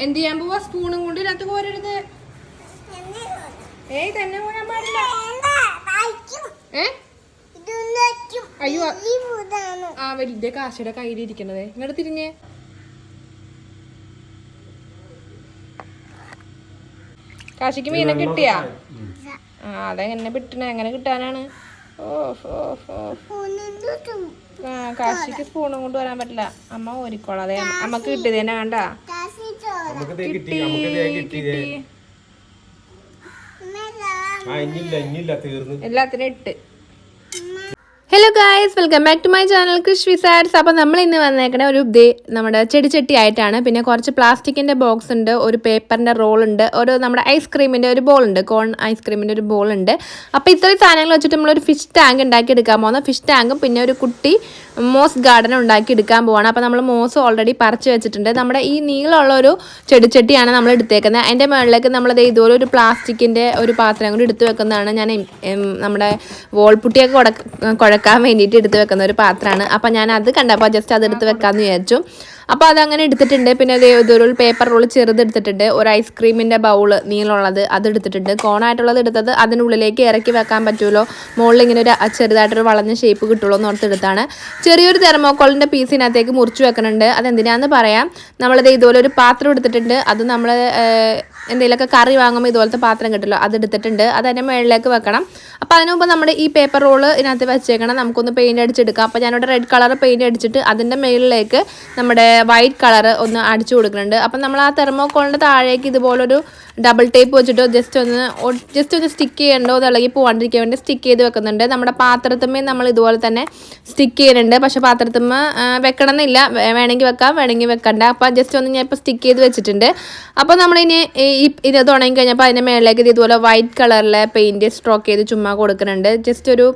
എന്ത് ചെയ്യാൻ പോവാ? സ്പൂണും കൊണ്ട് ഇതിനകത്ത് കോരരുത്. ഏയ് തന്നെ പോരാൻ പാടില്ല. അയ്യോ ആ വലിയ കാശിയുടെ കയ്യിലിരിക്കണതേ. ഇങ്ങോട്ട് തിരിഞ്ഞേ. കാശിക്ക് മീനെ കിട്ടിയാ? ആ അതെങ്ങനെ കിട്ടണേ? എങ്ങനെ കിട്ടാനാണ്? കാശിക്ക് സ്പൂണും കൊണ്ട് വരാൻ പറ്റില്ല. അമ്മ ഓരിക്കോളാം. അതെ അമ്മക്ക് കിട്ടിയതേനെ കണ്ട. എല്ലാത്തിനും ഇട്ട്. Hello guys, welcome back to my channel krishwizzarts. അപ്പോൾ നമ്മൾ ഇന്ന് വന്നേക്കണ ഒരു നമ്മുടെ ചെടി ആയിട്ടാണ്. പിന്നെ കുറച്ച് പ്ലാസ്റ്റിക്കിൻ്റെ ബോക്സ് ഉണ്ട്, ഒരു പേപ്പറിൻ്റെ റോൾ ഉണ്ട്, ഒരു നമ്മുടെ ഐസ്ക്രീമിൻ്റെ ഒരു ബോൾ ഉണ്ട്, കോൺ ഐസ്ക്രീമിൻ്റെ ഒരു ബോൾ ഉണ്ട്. അപ്പോൾ ഇത്രയും സാധനങ്ങൾ വെച്ചിട്ട് നമ്മളൊരു ഫിഷ് ടാങ്ക് ഉണ്ടാക്കി എടുക്കാൻ പോകുന്നത്. ഫിഷ് ടാങ്കും പിന്നെ ഒരു കുട്ടി മോസ് ഗാർഡൻ ഉണ്ടാക്കി എടുക്കാൻ പോവാണ്. അപ്പോൾ നമ്മൾ മോസ് ഓൾറെഡി പറിച്ച് വെച്ചിട്ടുണ്ട്. നമ്മുടെ ഈ നീളമുള്ള ഒരു ചെടിച്ചട്ടിയാണ് നമ്മൾ എടുത്തേക്കുന്നത്. അതിൻ്റെ മുകളിലേക്ക് നമ്മളത് ഇതുപോലെ ഒരു പ്ലാസ്റ്റിക്കിൻ്റെ ഒരു പാത്രം കൂടി എടുത്ത് വെക്കുന്നതാണ്. ഞാൻ നമ്മുടെ വോൾപുട്ടിയൊക്കെ കുഴക്കാൻ വേണ്ടിയിട്ട് എടുത്ത് വെക്കുന്ന ഒരു പാത്രമാണ്. അപ്പോൾ ഞാൻ അത് കണ്ടപ്പോൾ ജസ്റ്റ് അതെടുത്ത് വെക്കാമെന്ന് വിചാരിച്ചു. അപ്പോൾ അതങ്ങനെ എടുത്തിട്ടുണ്ട്. പിന്നെ ഇതൊരു പേപ്പർ റോൾ ചെറുതെടുത്തിട്ടുണ്ട്. ഒരു ഐസ്ക്രീമിൻ്റെ ബൗള് നീളമുള്ളത് അതെടുത്തിട്ടുണ്ട്. കോണായിട്ടുള്ളത് എടുത്തത് അതിനുള്ളിലേക്ക് ഇറക്കി വെക്കാൻ പറ്റുമല്ലോ, മുകളിൽ ഇങ്ങനെ ഒരു ചെറുതായിട്ടൊരു വളഞ്ഞ ഷേപ്പ് കിട്ടുള്ളൂ എന്ന് ഓർത്തെടുത്താണ്. ചെറിയൊരു തെർമോക്കോളിൻ്റെ പീസിനകത്തേക്ക് മുറിച്ച് വെക്കുന്നുണ്ട്. അതെന്തിനാന്ന് പറയാം. നമ്മളിത് ഇതുപോലെ ഒരു പാത്രം എടുത്തിട്ടുണ്ട്. അത് നമ്മൾ എന്തെങ്കിലുമൊക്കെ കറി വാങ്ങുമ്പോൾ ഇതുപോലത്തെ പാത്രം കിട്ടുമല്ലോ, അതെടുത്തിട്ടുണ്ട്. അതിൻ്റെ മുകളിലേക്ക് വെക്കണം. അപ്പോൾ അതിന് മുമ്പ് നമ്മുടെ ഈ പേപ്പർ റോള് ഇതിനകത്ത് വെച്ചേക്കണം. നമുക്കൊന്ന് പെയിൻറ്റ് അടിച്ചെടുക്കാം. അപ്പോൾ ഞാനിവിടെ റെഡ് കളർ പെയിൻറ്റ് അടിച്ചിട്ട് അതിൻ്റെ മുകളിലേക്ക് നമ്മുടെ വൈറ്റ് കളർ ഒന്ന് അടിച്ചു കൊടുക്കുന്നുണ്ട്. അപ്പം നമ്മൾ ആ തെർമോക്കോളിൻ്റെ താഴേക്ക് ഇതുപോലൊരു ഡബിൾ ടേപ്പ് വെച്ചിട്ട് ജസ്റ്റ് ഒന്ന് സ്റ്റിക്ക് ചെയ്യണ്ടോ, അത് ഇളകി പോകാണ്ടിരിക്കാൻ വേണ്ടി സ്റ്റിക്ക് ചെയ്ത് വെക്കുന്നുണ്ട്. നമ്മുടെ പാത്രത്തുമ്മേ നമ്മൾ ഇതുപോലെ തന്നെ സ്റ്റിക്ക് ചെയ്യുന്നുണ്ട്. പക്ഷേ പാത്രത്തുമ്മ വെക്കണം എന്നില്ല, വേണമെങ്കിൽ വെക്കാം, വേണമെങ്കിൽ വെക്കണ്ട. അപ്പോൾ ജസ്റ്റ് ഒന്ന് ഞാൻ ഇപ്പോൾ സ്റ്റിക്ക് ചെയ്ത് വെച്ചിട്ടുണ്ട്. അപ്പോൾ നമ്മളിനി ഇത് തുടങ്ങി കഴിഞ്ഞപ്പോൾ അതിൻ്റെ മേളിലേക്ക് ഇതുപോലെ വൈറ്റ് കളറിലെ പെയിൻറ്റ് സ്ട്രോക്ക് ചെയ്ത് ചുമ്മാ കൊടുക്കുന്നുണ്ട്. ജസ്റ്റ് ഒരു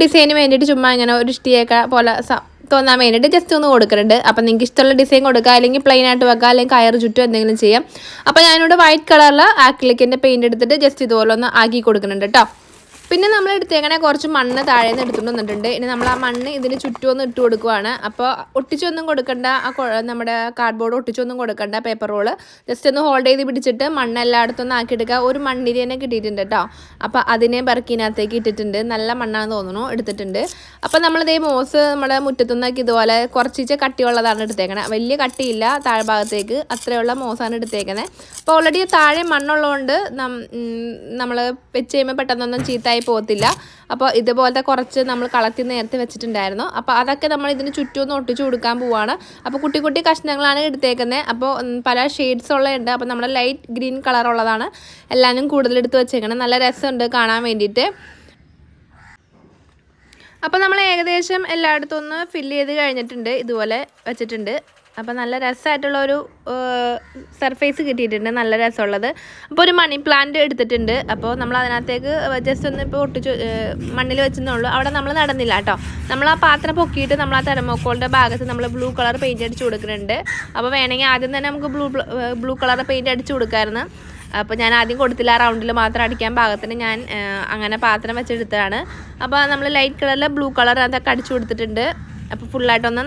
ഡിസൈന് വേണ്ടിയിട്ട് ചുമ്മാ ഇങ്ങനെ ഒരു ഇഷ്ടിയൊക്കെ പോലെ തോന്നാൻ വേണ്ടിയിട്ട് ജസ്റ്റ് ഒന്ന് കൊടുക്കുന്നുണ്ട്. അപ്പം നിങ്ങൾക്ക് ഇഷ്ടമുള്ള ഡിസൈൻ കൊടുക്കുക, അല്ലെങ്കിൽ പ്ലെയിൻ ആയിട്ട് വെക്കുക, അല്ലെങ്കിൽ കയർ ചുറ്റും എന്തെങ്കിലും ചെയ്യാം. അപ്പോൾ ഞാനിവിടെ വൈറ്റ് കളറിൽ ആക്രിലിക്കിൻ്റെ പെയിൻറ്റ് എടുത്തിട്ട് ജസ്റ്റ് ഇതുപോലെ ഒന്ന് ആക്കി കൊടുക്കുന്നുണ്ട് കേട്ടോ. പിന്നെ നമ്മൾ എടുത്തേക്കണേ കുറച്ച് മണ്ണ് താഴെ നിന്ന് എടുത്തുകൊണ്ട് വന്നിട്ടുണ്ട്. ഇനി നമ്മൾ ആ മണ്ണ് ഇതിന് ചുറ്റും ഒന്ന് ഇട്ട് കൊടുക്കുവാണ്. അപ്പോൾ ഒട്ടിച്ചൊന്നും കൊടുക്കണ്ട, നമ്മുടെ കാർഡ്ബോർഡ് ഒട്ടിച്ചൊന്നും കൊടുക്കണ്ട. പേപ്പർ റോള് ജസ്റ്റ് ഒന്ന് ഹോൾഡ് ചെയ്ത് പിടിച്ചിട്ട് മണ്ണ് എല്ലായിടത്തും ഒന്ന് ആക്കിയെടുക്കുക. ഒരു മണ്ണിരി തന്നെ കിട്ടിയിട്ടുണ്ട് കേട്ടോ. അപ്പോൾ അതിനെ ബർക്കിനകത്തേക്ക് ഇട്ടിട്ടുണ്ട്. നല്ല മണ്ണാണെന്ന് തോന്നുന്നു, എടുത്തിട്ടുണ്ട്. അപ്പോൾ നമ്മളിതേ മോസ് നമ്മുടെ മുറ്റത്തുനിന്നൊക്കെ ഇതുപോലെ കുറച്ച് കട്ടിയുള്ളതാണ് എടുത്തേക്കണത്. വലിയ കട്ടിയില്ല, താഴ്ഭാഗത്തേക്ക് അത്രയുള്ള മോസാണ് എടുത്തേക്കുന്നത്. അപ്പോൾ ഓൾറെഡി താഴെ മണ്ണുള്ളതുകൊണ്ട് നമ്മൾ വെച്ച് കഴിയുമ്പോൾ പെട്ടെന്നൊന്നും ചീത്തായി പോകത്തില്ല. അപ്പോൾ ഇതുപോലത്തെ കുറച്ച് നമ്മൾ കളത്തി നേരത്തെ വെച്ചിട്ടുണ്ടായിരുന്നു. അപ്പോൾ അതൊക്കെ നമ്മൾ ഇതിന് ചുറ്റും ഒന്ന് ഒട്ടിച്ചു കൊടുക്കാൻ പോവുകയാണ്. അപ്പോൾ കുട്ടി കുട്ടി കഷ്ണങ്ങളാണ് എടുത്തേക്കുന്നത്. അപ്പോൾ പല ഷെയ്ഡ്സ് ഉള്ളതുണ്ട്. അപ്പോൾ നമ്മുടെ ലൈറ്റ് ഗ്രീൻ കളറുള്ളതാണ് എല്ലാവരും കൂടുതലെടുത്ത് വെച്ചേക്കണം. നല്ല രസമുണ്ട് കാണാൻ വേണ്ടിയിട്ട്. അപ്പോൾ നമ്മൾ ഏകദേശം എല്ലായിടത്തും ഒന്ന് ഫില്ല് ചെയ്ത് കഴിഞ്ഞിട്ടുണ്ട്. ഇതുപോലെ വെച്ചിട്ടുണ്ട്. അപ്പോൾ നല്ല രസമായിട്ടുള്ളൊരു സർഫേസ് കിട്ടിയിട്ടുണ്ട്, നല്ല രസമുള്ളത്. അപ്പോൾ ഒരു മണി പ്ലാന്റ് എടുത്തിട്ടുണ്ട്. അപ്പോൾ നമ്മൾ അതിനകത്തേക്ക് ജസ്റ്റ് ഒന്ന് ഇപ്പോൾ ഒട്ടിച്ച് മണ്ണിൽ വെച്ചെന്നുള്ളൂ. അവിടെ നമ്മൾ നടന്നില്ല കേട്ടോ. നമ്മൾ ആ പാത്രം പൊക്കിയിട്ട് നമ്മൾ ആ തെർമോക്കോളിൻ്റെ ഭാഗത്ത് നമ്മൾ ബ്ലൂ കളർ പെയിൻറ്റ് അടിച്ച് കൊടുക്കുന്നുണ്ട്. അപ്പോൾ വേണമെങ്കിൽ ആദ്യം തന്നെ നമുക്ക് ബ്ലൂ കളർ പെയിൻറ്റ് അടിച്ച് കൊടുക്കാമായിരുന്നു. അപ്പോൾ ഞാൻ ആദ്യം കൊടുത്തില്ല, റൗണ്ടിൽ മാത്രം അടിക്കാൻ പാകത്തിന് ഞാൻ അങ്ങനെ പാത്രം വെച്ചെടുത്തതാണ്. അപ്പോൾ നമ്മൾ ലൈറ്റ് കളറിൽ ബ്ലൂ കളർ അതൊക്കെ അടിച്ചു കൊടുത്തിട്ടുണ്ട്. അപ്പോൾ ഫുള്ളായിട്ടൊന്ന്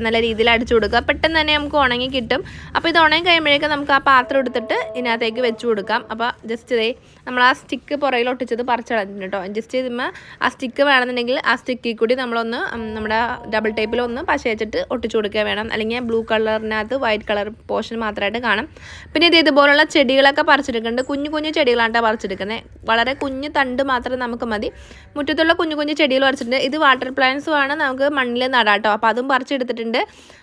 നല്ല രീതിയിൽ അടിച്ചു കൊടുക്കുക. പെട്ടെന്ന് തന്നെ നമുക്ക് ഉണങ്ങി കിട്ടും. അപ്പോൾ ഇത് ഉണങ്ങി കഴിയുമ്പോഴേക്കും നമുക്ക് ആ പാത്രം എടുത്തിട്ട് ഇതിനകത്തേക്ക് വെച്ച് കൊടുക്കാം. അപ്പോൾ ജസ്റ്റ് ഇതേ നമ്മൾ ആ സ്റ്റിക്ക് പുറയിൽ ഒട്ടിച്ചത് പറിച്ചളഞ്ഞിട്ടുണ്ട് കേട്ടോ. ജസ്റ്റ് ഇതുമ്പോൾ ആ സ്റ്റിക്ക് വേണമെന്നുണ്ടെങ്കിൽ ആ സ്റ്റിക്കിൽ കൂടി നമ്മളൊന്ന് നമ്മുടെ ഡബിൾ ടേപ്പിലൊന്ന് പശ വെച്ചിട്ട് ഒട്ടിച്ചു കൊടുക്കുക വേണം. അല്ലെങ്കിൽ ബ്ലൂ കളറിനകത്ത് വൈറ്റ് കളർ പോർഷൻ മാത്രമായിട്ട് കാണും. പിന്നെ ഇതുപോലുള്ള ചെടികളൊക്കെ പറിച്ചെടുക്കുന്നുണ്ട്. കുഞ്ഞു ചെടികളാണ് പറിച്ചെടുക്കുന്നത്. വളരെ കുഞ്ഞു തണ്ട് മാത്രം നമുക്ക് മതി. മുറ്റത്തുള്ള കുഞ്ഞു ചെടികൾ പറിച്ചിട്ടുണ്ട്. ഇത് വാട്ടർ പ്ലാന്റ്സും ആണ്, നമുക്ക് മണ്ണിൽ നടാം കേട്ടോ. അപ്പോൾ അതും പറിച്ചെടുത്തിട്ടുണ്ട്.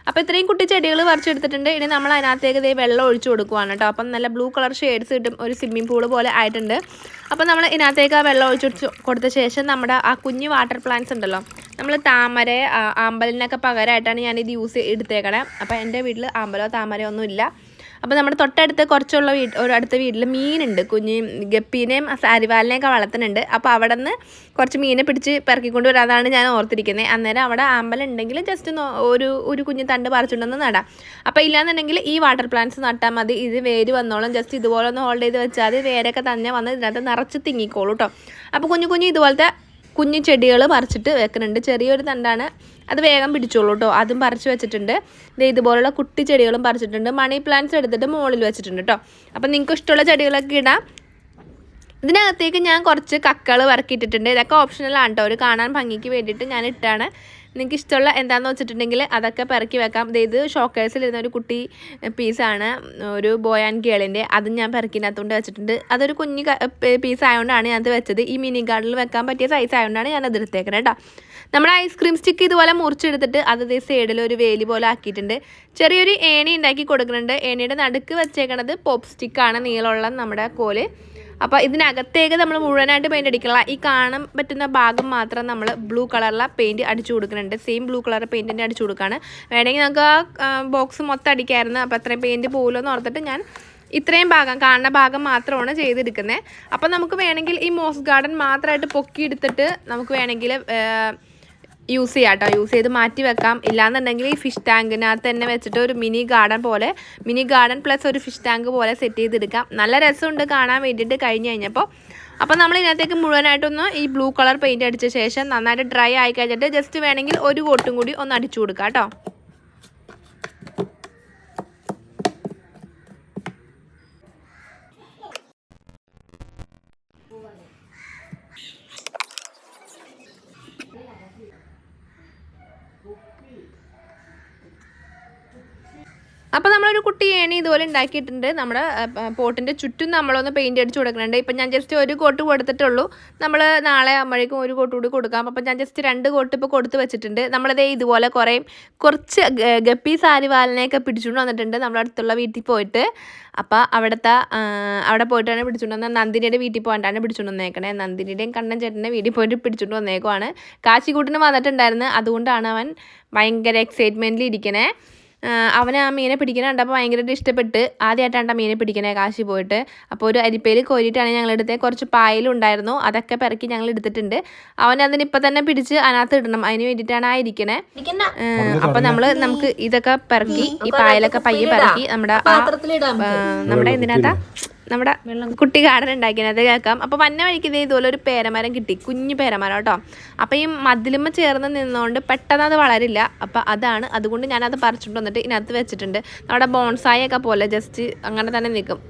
അപ്പോൾ ഇത്രയും കുട്ടി ചെടികൾ പറിച്ചെടുത്തിട്ടുണ്ട്. ഇനി നമ്മൾ അതിനകത്തേക്ക് ഇതേ വെള്ളം ഒഴിച്ചു കൊടുക്കുവാണ് കേട്ടോ. അപ്പം നല്ല ബ്ലൂ കളർ ഷെയ്ഡ്സ് കിട്ടും. ഒരു സ്വിമ്മിംഗ് പൂള് പോലെ ആയിട്ടുണ്ട്. അപ്പോൾ നമ്മൾ ഇതിനകത്തേക്ക് ആ വെള്ളം ഒഴിച്ചു കൊടുത്ത ശേഷം നമ്മുടെ ആ കുഞ്ഞു വാട്ടർ പ്ലാന്റ്സ് ഉണ്ടല്ലോ, നമ്മൾ താമര ആമ്പലിനൊക്കെ പകരമായിട്ടാണ് ഞാനിത് എടുത്തേക്കണേ. അപ്പോൾ എൻ്റെ വീട്ടിൽ ആമ്പലോ താമരയോ ഒന്നും ഇല്ല. അപ്പോൾ നമ്മുടെ തൊട്ടടുത്ത് കുറച്ചുള്ള അടുത്ത വീട്ടിൽ മീനുണ്ട്. കുഞ്ഞ് ഗപ്പീനെയും അരിവാലിനെയൊക്കെ വളർത്തുന്നുണ്ട്. അപ്പോൾ അവിടെ നിന്ന് കുറച്ച് മീനെ പിടിച്ച് പെറുക്കിക്കൊണ്ട് വരാതാണ് ഞാൻ ഓർത്തിരിക്കുന്നത്. അന്നേരം അവിടെ ആമ്പലുണ്ടെങ്കിൽ ജസ്റ്റ് ഒരു കുഞ്ഞ് തണ്ട് പറിച്ചുകൊണ്ടൊന്ന് നടാം. അപ്പോൾ ഇല്ലാന്നുണ്ടെങ്കിൽ ഈ വാട്ടർ പ്ലാന്റ്സ് നട്ടാൽ മതി. ഇത് വേര് വന്നോളും. ജസ്റ്റ് ഇതുപോലെ ഒന്ന് ഹോൾഡ് ചെയ്ത് വെച്ചാൽ അത് വേരൊക്കെ തന്നെ വന്ന് ഇതിനകത്ത് നിറച്ച് തിങ്ങിക്കോളൂ കേട്ടോ. അപ്പോൾ കുഞ്ഞു ഇതുപോലത്തെ കുഞ്ഞു ചെടികൾ പറിച്ചിട്ട് വെക്കുന്നുണ്ട്. ചെറിയൊരു തണ്ടാണ്, അത് വേഗം പിടിച്ചോളൂ കേട്ടോ. അതും പറിച്ച് വെച്ചിട്ടുണ്ട്. ഇതുപോലുള്ള കുട്ടി ചെടികളും പറിച്ചിട്ടുണ്ട്. മണി പ്ലാന്റ്സ് എടുത്തിട്ട് മുകളിൽ വെച്ചിട്ടുണ്ട് കേട്ടോ. അപ്പം നിങ്ങൾക്ക് ഇഷ്ടമുള്ള ചെടികളൊക്കെ ഇടാം. ഇതിനകത്തേക്ക് ഞാൻ കുറച്ച് കക്കൾ വറക്കിയിട്ടിട്ടുണ്ട്. ഇതൊക്കെ ഓപ്ഷണലാണ് കേട്ടോ, ഒരു കാണാൻ ഭംഗിക്ക് വേണ്ടിയിട്ട് ഞാൻ ഇട്ടാണ്. നിങ്ങൾക്ക് ഇഷ്ടമുള്ള എന്താണെന്ന് വെച്ചിട്ടുണ്ടെങ്കിൽ അതൊക്കെ പെറുക്കി വെക്കാം. ഇത് ഷോക്കേഴ്സിലിരുന്ന ഒരു കുട്ടി പീസാണ്, ഒരു ബോയ് ആൻഡ് ഗേളിൻ്റെ. അതും ഞാൻ പെറുക്കിനകത്തുകൊണ്ട് വെച്ചിട്ടുണ്ട്. അതൊരു കുഞ്ഞ് പീസ് ആയതുകൊണ്ടാണ് ഞാനത് വെച്ചത്. ഈ മിനി ഗാർഡനിൽ വെക്കാൻ പറ്റിയ സൈസ് ആയതുകൊണ്ടാണ് ഞാനത് എടുത്തേക്കുന്നത് കേട്ടോ. നമ്മുടെ ഐസ്ക്രീം സ്റ്റിക്ക് ഇതുപോലെ മുറിച്ചെടുത്തിട്ട് അത് സൈഡിൽ ഒരു വേലി പോലെ ആക്കിയിട്ടുണ്ട്. ചെറിയൊരു ഏണി ഉണ്ടാക്കി കൊടുക്കുന്നുണ്ട്. ഏണിയുടെ നടുക്ക് വെച്ചേക്കണത് പോപ്പ് സ്റ്റിക്കാണ്, നീളമുള്ള നമ്മുടെ കോല്. അപ്പോൾ ഇതിനകത്തേക്ക് നമ്മൾ മുഴുവനായിട്ട് പെയിൻറ്റ് അടിക്കില്ല. ഈ കാണാൻ പറ്റുന്ന ഭാഗം മാത്രം നമ്മൾ ബ്ലൂ കളറിലെ പെയിൻറ്റ് അടിച്ചു കൊടുക്കുന്നുണ്ട്. സെയിം ബ്ലൂ കളർ പെയിൻറ്റ് തന്നെ അടിച്ചു കൊടുക്കുകയാണ്. വേണമെങ്കിൽ നമുക്ക് ആ ബോക്സ് മൊത്തം അടിക്കാമായിരുന്നു. അപ്പോൾ അത്രയും പെയിൻറ്റ് പോകില്ലോ എന്ന് ഓർത്തിട്ട് ഞാൻ ഇത്രയും ഭാഗം, കാണുന്ന ഭാഗം മാത്രമാണ് ചെയ്തെടുക്കുന്നത്. അപ്പോൾ നമുക്ക് വേണമെങ്കിൽ ഈ മോസ് ഗാർഡൻ മാത്രമായിട്ട് പൊക്കിയെടുത്തിട്ട് നമുക്ക് വേണമെങ്കിൽ യൂസ് ചെയ്യാം കേട്ടോ. യൂസ് ചെയ്ത് മാറ്റി വെക്കാം. ഇല്ലാന്നുണ്ടെങ്കിൽ ഈ ഫിഷ് ടാങ്കിനകത്ത് തന്നെ വെച്ചിട്ട് ഒരു മിനി ഗാർഡൻ പോലെ, മിനി ഗാർഡൻ പ്ലസ് ഒരു ഫിഷ് ടാങ്ക് പോലെ സെറ്റ് ചെയ്തെടുക്കാം. നല്ല രസമുണ്ട് കാണാൻ വേണ്ടിയിട്ട് കഴിഞ്ഞ് കഴിഞ്ഞപ്പോൾ. അപ്പോൾ നമ്മൾ ഇതിനകത്തേക്ക് മുഴുവനായിട്ടൊന്ന് ഈ ബ്ലൂ കളർ പെയിൻറ്റ് അടിച്ച ശേഷം നന്നായിട്ട് ഡ്രൈ ആയി കഴിഞ്ഞിട്ട് ജസ്റ്റ് വേണമെങ്കിൽ ഒരു കോട്ടും കൂടി ഒന്ന് അടിച്ചു കൊടുക്കാം കേട്ടോ. അപ്പോൾ നമ്മളൊരു കുട്ടി ഏണി ഇതുപോലെ ഉണ്ടാക്കിയിട്ടുണ്ട്. നമ്മുടെ പോട്ടിൻ്റെ ചുറ്റും നമ്മളൊന്ന് പെയിൻറ്റ് അടിച്ച് കൊടുക്കുന്നുണ്ട്. ഇപ്പം ഞാൻ ജസ്റ്റ് ഒരു കോട്ട് കൊടുത്തിട്ടുള്ളൂ. നമ്മൾ നാളെ ആകുമ്പോഴേക്കും ഒരു കോട്ട് കൂടി കൊടുക്കാം. അപ്പം ഞാൻ ജസ്റ്റ് 2 കോട്ട് ഇപ്പോൾ കൊടുത്ത് വെച്ചിട്ടുണ്ട്. നമ്മളതേ ഇതുപോലെ കുറച്ച് ഗപ്പി സാരിവാലിനെയൊക്കെ പിടിച്ചുകൊണ്ട് വന്നിട്ടുണ്ട് നമ്മുടെ അടുത്തുള്ള വീട്ടിൽ പോയിട്ട്. അപ്പോൾ അവിടെ പോയിട്ടാണ് പിടിച്ചുകൊണ്ട് വന്നത്. നന്ദിനിയുടെ വീട്ടിൽ പോയിട്ടാണ് പിടിച്ചുകൊണ്ട് വന്നേക്കണേ. നന്ദിനിയുടെയും കണ്ണൻ ചേട്ടൻ്റെ വീട്ടിൽ പോയിട്ട് പിടിച്ചുകൊണ്ട് വന്നേക്കുവാണ്. കാശിക്കൂട്ടിന് വന്നിട്ടുണ്ടായിരുന്നു. അതുകൊണ്ടാണ് അവൻ ഭയങ്കര എക്സൈറ്റ്മെൻറ്റിൽ ഇരിക്കണേ. അവന് ആ മീനെ പിടിക്കണ കണ്ടപ്പോൾ ഭയങ്കരമായിട്ട് ഇഷ്ടപ്പെട്ട്. ആദ്യമായിട്ടാണ് മീനെ പിടിക്കണേ കാശി പോയിട്ട്. അപ്പോൾ ഒരു അരിപ്പയിൽ കോരിയിട്ടാണ് ഞങ്ങളെടുത്തത്. കുറച്ച് പായലുണ്ടായിരുന്നു, അതൊക്കെ പെറുക്കി ഞങ്ങൾ എടുത്തിട്ടുണ്ട്. അവനതിനിപ്പോൾ തന്നെ പിടിച്ച് അതിനകത്ത് ഇടണം. അതിന് വേണ്ടിയിട്ടാണ് ഇരിക്കണേ. അപ്പോൾ നമുക്ക് ഇതൊക്കെ പെറുക്കി, ഈ പായലൊക്കെ പയ്യെ പെറുക്കി നമ്മുടെ എന്തിനകത്താ നമ്മുടെ കുട്ടി ഗാർഡൻ ഉണ്ടാക്കിയത് കേൾക്കാം. അപ്പോൾ വന്ന വഴിക്ക് ഇതുപോലെ ഒരു പേരമരം കിട്ടി, കുഞ്ഞു പേരമരം കേട്ടോ. അപ്പോൾ ഈ മതിലുമ്മ ചേർന്ന് നിന്നുകൊണ്ട് പെട്ടെന്ന് അത് വളരില്ല. അപ്പോൾ അതുകൊണ്ട് ഞാനത് പറിച്ചിട്ട് വന്നിട്ട് ഇതിനകത്ത് വെച്ചിട്ടുണ്ട്. നമ്മുടെ ബോൺസായൊക്കെ പോലെ ജസ്റ്റ് അങ്ങനെ തന്നെ നിൽക്കും,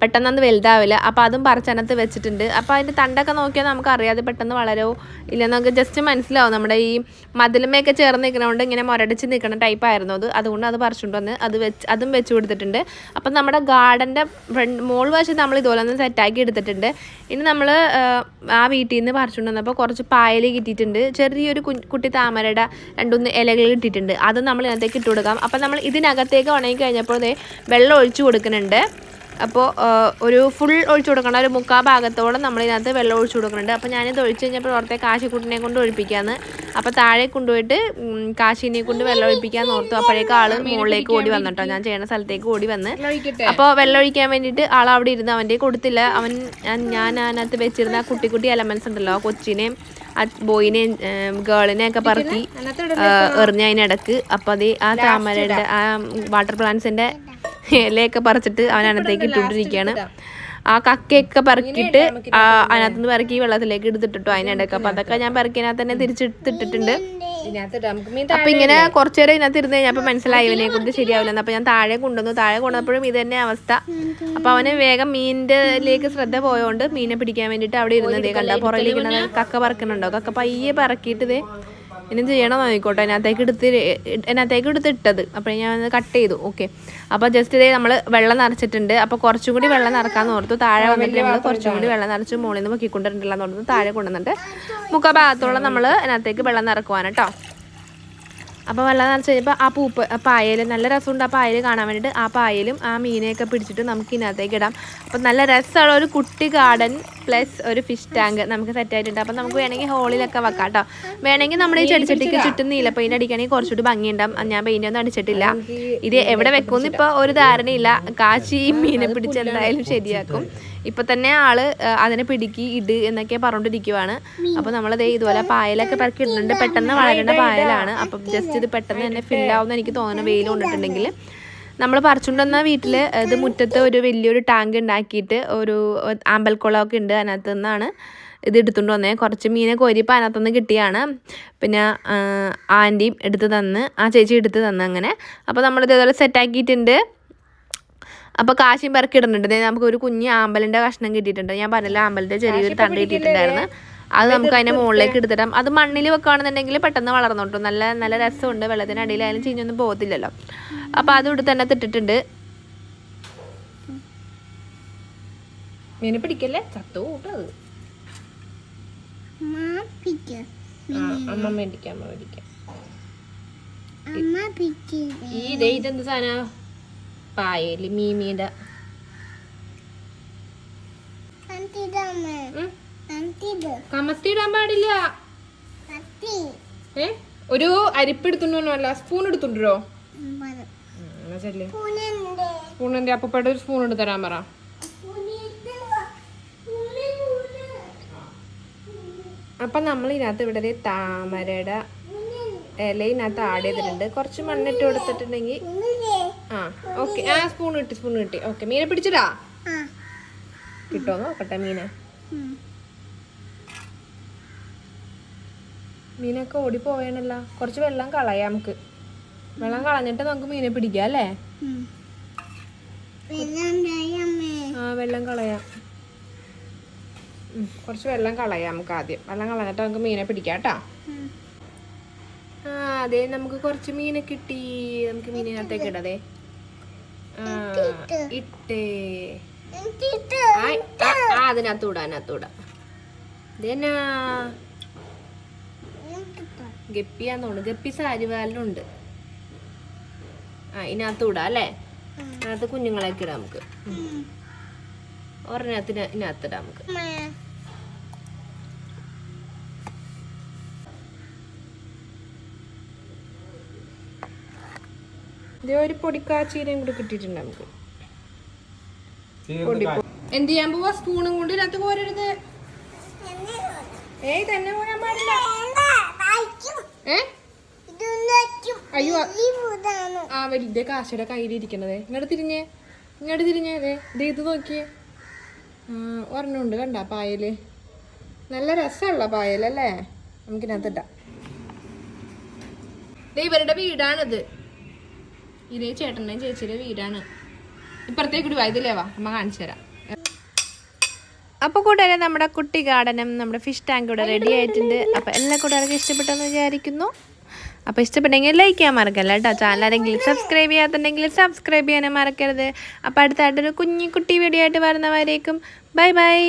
പെട്ടെന്ന് വലുതാവില്ല. അപ്പോൾ അതും പറിച്ചതിനകത്ത് വെച്ചിട്ടുണ്ട്. അപ്പോൾ അതിൻ്റെ തണ്ടൊക്കെ നോക്കിയാൽ നമുക്ക് അറിയാതെ പെട്ടെന്ന് വളരോ ഇല്ലെന്ന് നമുക്ക് ജസ്റ്റ് മനസ്സിലാവും. നമ്മുടെ ഈ മതിലുമയൊക്കെ ചേർന്ന് നിൽക്കണതുകൊണ്ട് ഇങ്ങനെ മുരടിച്ച് നിൽക്കുന്ന ടൈപ്പായിരുന്നു അതുകൊണ്ട് അത് പറിച്ചുകൊണ്ട് വന്ന് അതും വെച്ച് കൊടുത്തിട്ടുണ്ട്. അപ്പം നമ്മുടെ ഗാർഡൻ്റെ മോൾ വശം നമ്മൾ ഇതുപോലെ ഒന്ന് സെറ്റാക്കി എടുത്തിട്ടുണ്ട്. ഇനി നമ്മൾ ആ വീട്ടിൽ നിന്ന് പറിച്ചുകൊണ്ട് വന്നപ്പോൾ കുറച്ച് പായൽ കിട്ടിയിട്ടുണ്ട്. ചെറിയൊരു കുട്ടി താമരയുടെ 2-3 ഇലകൾ കിട്ടിയിട്ടുണ്ട്. അത് നമ്മൾ ഇതിനകത്തേക്ക് ഇട്ട് കൊടുക്കാം. അപ്പം നമ്മൾ ഇതിനകത്തേക്ക് ഉണങ്ങി കഴിഞ്ഞപ്പോൾ വെള്ളം ഒഴിച്ച് കൊടുക്കുന്നുണ്ട്. അപ്പോൾ ഒരു ഫുൾ ഒഴിച്ചു കൊടുക്കണം, ഒരു 3/4 ഭാഗത്തോളം നമ്മളിതിനകത്ത് വെള്ളം ഒഴിച്ചു കൊടുക്കുന്നുണ്ട്. അപ്പോൾ ഞാനിത് ഒഴിച്ച് കഴിഞ്ഞപ്പോൾ ഓർത്തെ കാശിക്കുട്ടിനെ കൊണ്ട് ഒഴിപ്പിക്കാമെന്ന്. അപ്പോൾ താഴെ കൊണ്ടുപോയിട്ട് കാശിനെ കൊണ്ട് വെള്ളം ഒഴിപ്പിക്കാമെന്ന് ഓർത്തു. അപ്പോഴേക്ക് ആൾ മുകളിലേക്ക് ഓടി വന്നിട്ടോ, ഞാൻ ചെയ്യുന്ന സ്ഥലത്തേക്ക് ഓടി വന്ന്. അപ്പോൾ വെള്ളം ഒഴിക്കാൻ വേണ്ടിയിട്ട് ആൾ അവിടെ ഇരുന്ന് അവൻ്റെ കൊടുത്തില്ല. ഞാൻ അതിനകത്ത് വെച്ചിരുന്ന കുട്ടി എലമെൻസ് ഉണ്ടല്ലോ, കൊച്ചിനെയും ബോയിനെയും ഗേളിനെയൊക്കെ പറക്കി എറിഞ്ഞ അതിനിടക്ക്. അപ്പോൾ അത് ആ താമരയുടെ ആ വാട്ടർ പ്ലാന്റ്സിൻ്റെ ഇലയൊക്കെ പറിച്ചിട്ട് അവനകത്തേക്ക് ഇട്ടുകൊണ്ടിരിക്കുകയാണ്. ആ കക്കയൊക്കെ പറക്കിയിട്ട് അതിനകത്തുനിന്ന് പറക്കി വെള്ളത്തിലേക്ക് എടുത്തിട്ടിട്ടു അതിനിടയ്ക്ക്. അപ്പോൾ അതൊക്കെ ഞാൻ പറക്കിനകത്ത് തന്നെ തിരിച്ചെടുത്തിട്ടിട്ടുണ്ട്. അപ്പോൾ ഇങ്ങനെ കുറച്ച് നേരം ഇതിനകത്ത് ഇരുന്ന് കഴിഞ്ഞപ്പോൾ മനസ്സിലായി ഇവനെ കൊണ്ട് ശരിയാവില്ലെന്ന്. അപ്പോൾ ഞാൻ താഴെ കൊണ്ടുവന്നപ്പോഴും ഇത് തന്നെ അവസ്ഥ. അപ്പോൾ അവന് വേഗം മീനിൻ്റെലേക്ക് ശ്രദ്ധ പോയതുകൊണ്ട് മീനെ പിടിക്കാൻ വേണ്ടിയിട്ട് അവിടെ ഇരുന്നതേ കണ്ട പുറകിലിരിക്കുന്നത് കക്ക പറക്കുന്നുണ്ടോ. കക്ക പയ്യെ പറക്കിയിട്ട് ഇതേ ഇനി ചെയ്യണം നോക്കിക്കോട്ടെ. അതിനകത്തേക്ക് എടുത്തിട്ടത്. അപ്പോൾ ഞാൻ കട്ട് ചെയ്തു. ഓക്കെ, അപ്പോൾ ജസ്റ്റ് ഇതേ നമ്മൾ വെള്ളം നിറച്ചിട്ടുണ്ട്. അപ്പോൾ കുറച്ചും കൂടി വെള്ളം നിറക്കാമെന്ന് ഓർത്തു. താഴെ വന്നിട്ട് നമ്മൾ കുറച്ചും കൂടി വെള്ളം നിറച്ച് മുകളിൽ നിന്ന് പൊക്കിക്കൊണ്ടിട്ടുണ്ടെന്ന് ഓർത്തു താഴെ കൊണ്ടുവന്നിട്ട് 3/4 ഭാഗത്തോളം നമ്മൾ അതിനകത്തേക്ക് വെള്ളം നിറക്കുവാണ് കേട്ടോ. അപ്പോൾ വെള്ളം നിറച്ച് കഴിഞ്ഞപ്പോൾ ആ പായൽ നല്ല രസമുണ്ട്. ആ പായൽ കാണാൻ വേണ്ടിയിട്ട് ആ പായലും ആ മീനെയൊക്കെ പിടിച്ചിട്ട് നമുക്ക് ഇതിനകത്തേക്ക് ഇടാം. അപ്പോൾ നല്ല രസമുള്ള ഒരു കുട്ടി ഗാർഡൻ പ്ലസ് ഒരു ഫിഷ് ടാങ്ക് നമുക്ക് സെറ്റായിട്ടുണ്ട്. അപ്പോൾ നമുക്ക് വേണമെങ്കിൽ ഹോളിലൊക്കെ വെക്കാം കേട്ടോ. വേണമെങ്കിൽ നമ്മുടെ ഈ ചെടിച്ചട്ടിക്ക് ചുറ്റും നീല പെയിൻറ്റ് അടിക്കുകയാണെങ്കിൽ കുറച്ചുകൂടി ഭംഗിയുണ്ടാവും. ഞാൻ പെയിൻ്റ് ഒന്നും അടിച്ചിട്ടില്ല. ഇത് എവിടെ വെക്കുമെന്ന് ഇപ്പോൾ ഒരു ധാരണയില്ല. കാശി മീനെ പിടിച്ച് എന്തായാലും ശരിയാക്കും. ഇപ്പം തന്നെ ആള് അതിനെ പിടിക്കി ഇട് എന്നൊക്കെ പറഞ്ഞുകൊണ്ടിരിക്കുവാണ്. അപ്പോൾ നമ്മളത് ഇതുപോലെ പായലൊക്കെ പറക്കി ഇടുന്നുണ്ട്. പെട്ടെന്ന് വളരേണ്ട പായലാണ്. അപ്പം ജസ്റ്റ് ഇത് പെട്ടെന്ന് തന്നെ ഫില്ലാവുമെന്ന് എനിക്ക് തോന്നുന്നു വെയിൽ കൊണ്ടിട്ടുണ്ടെങ്കിൽ. നമ്മൾ പറിച്ചുകൊണ്ടുവന്ന വീട്ടിൽ ഇത് മുറ്റത്ത് ഒരു വലിയൊരു ടാങ്ക് ഉണ്ടാക്കിയിട്ട് ഒരു ആമ്പൽക്കുളമൊക്കെ ഉണ്ട്. അതിനകത്ത് നിന്നാണ് ഇത് എടുത്തുകൊണ്ട് വന്നേ. കുറച്ച് മീനെ കോരിപ്പോൾ അതിനകത്തുനിന്ന് കിട്ടിയാണ്. പിന്നെ ആൻറ്റിയും എടുത്ത് തന്ന്, ആ ചേച്ചി എടുത്ത് തന്ന് അങ്ങനെ. അപ്പോൾ നമ്മളിത് ഇതുപോലെ സെറ്റാക്കിയിട്ടുണ്ട്. അപ്പോൾ കാശിയും പെറുക്കി ഇടുന്നുണ്ട്. നമുക്ക് ഒരു കുഞ്ഞ് ആമ്പലിൻ്റെ കഷ്ണം കിട്ടിയിട്ടുണ്ട്. ഞാൻ പറഞ്ഞില്ല, ആമ്പലിൻ്റെ ചെറിയൊരു തണ്ട് കിട്ടിയിട്ടുണ്ടായിരുന്നു. അത് നമുക്ക് അതിൻ്റെ മുകളിലേക്ക് എടുത്തിടാം. അത് മണ്ണിൽ വെക്കുകയാണെന്നുണ്ടെങ്കിൽ പെട്ടെന്ന് വളർന്നോട്ടു. നല്ല നല്ല രസമുണ്ട്. വെള്ളത്തിനടിയിലായാലും ചീഞ്ഞൊന്നും പോകത്തില്ലല്ലോ. അപ്പോൾ അതും ഇവിടെ തന്നെ ഇട്ടിട്ടുണ്ട്. മീനെ പിടിക്കല്ലേ, ചത്തു കൂട്ടും അത്. അമ്മ മേടിക്കാം, അമ്മ മേടിക്കാം. ഇതെന്ത് സാധന? പായല് മീമിയുടെ കമത്തിയിടാൻ പാടില്ല. ഒരു അരിപ്പ് എടുത്തുണ്ടോ? അല്ല, സ്പൂൺ എടുത്തുണ്ടോ? സ്പൂണിന്റെ അപ്പയുടെ ഒരു സ്പൂൺ എടുത്ത് തരാൻ പറ. അപ്പം നമ്മൾ ഇതിനകത്ത് ഇവിടെ ഒരു താമരയുടെ ഇല ഇതിനകത്ത് ആഡ് ചെയ്തിട്ടുണ്ട്. കുറച്ച് മണ്ണിട്ട് കൊടുത്തിട്ടുണ്ടെങ്കിൽ ഓക്കെ. സ്പൂൺ കിട്ടി. ഓക്കെ, മീനെ പിടിച്ചിടാ. കിട്ടോ നോക്കട്ടെ മീനെ. മീനൊക്കെ ഓടിപ്പോവേണല്ല. കുറച്ച് വെള്ളം കളയാം നമുക്ക്. വെള്ളം കളഞ്ഞിട്ട് നമുക്ക് മീനെ പിടിക്കാം അല്ലേ? വെള്ളം കളയാം. കുറച്ച് വെള്ളം കളയാം നമുക്ക് ആദ്യം. വെള്ളം കളഞ്ഞിട്ട് നമുക്ക് മീനെ പിടിക്കാം കേട്ടോ. അതെ, നമുക്ക് കുറച്ച് മീനെ കിട്ടി. നമുക്ക് മീനിനകത്തേക്ക് ഇടതേ. ഇട്ടേ അതിനകത്തൂടാ. ഇതെന്നാ ഗപ്പിയാന്ന് തോന്നുന്നു. ഗപ്പി സാരിവാലിനുണ്ട്. ഇതിനകത്തൂടാ അല്ലേ? അതിനകത്ത് കുഞ്ഞുങ്ങളൊക്കെ ഇടാം നമുക്ക്. ഒരെണ്ണത്തിന് ഇതിനകത്തിടാം നമുക്ക്. ഇതേ ഒരു പൊടിക്കാച്ചീരയും കൂടി കിട്ടിയിട്ടുണ്ട് നമുക്ക്. എന്ത് ചെയ്യാൻ പോവാ? സ്പൂണും കൊണ്ട് ഇതിനകത്ത് പോരരുത്. തന്നെ പോരാൻ പാടില്ല. അയ്യോ, വലുതേ കാശയുടെ കയ്യിലിരിക്കണതേ. ഇങ്ങോട്ട് തിരിഞ്ഞേ. അതെ, ഇത് നോക്കിയേ. ഒരെണ്ണമുണ്ട് കണ്ട പായല്. നല്ല രസമുള്ള പായലല്ലേ? നമുക്കിനകത്തിട്ടാ. ഇവരുടെ വീടാണിത്. ഇതേ ചേട്ടൻ്റെയും ചേച്ചിയുടെ വീടാണ്. ഇപ്പുറത്തേക്ക് ഇതിലേ വാ, അമ്മ കാണിച്ചു തരാം. അപ്പോൾ കൂട്ടുകാരെ, നമ്മുടെ കുട്ടി ഗാർഡനും നമ്മുടെ ഫിഷ് ടാങ്ക് ഇവിടെ റെഡി ആയിട്ടുണ്ട്. അപ്പോൾ എല്ലാ കൂട്ടുകാർക്കും ഇഷ്ടപ്പെട്ടെന്ന് വിചാരിക്കുന്നു. അപ്പോൾ ഇഷ്ടപ്പെട്ടെങ്കിൽ ലൈക്ക് ചെയ്യാൻ മറക്കല്ല കേട്ടോ. ചാനൽ ആരെങ്കിലും സബ്സ്ക്രൈബ് ചെയ്യാത്തുണ്ടെങ്കിൽ സബ്സ്ക്രൈബ് ചെയ്യാനും മറക്കരുത്. അപ്പോൾ അടുത്തായിട്ടൊരു കുഞ്ഞി കുട്ടി വീഡിയോ ആയിട്ട് വരുന്നവരേക്കും ബൈ ബൈ.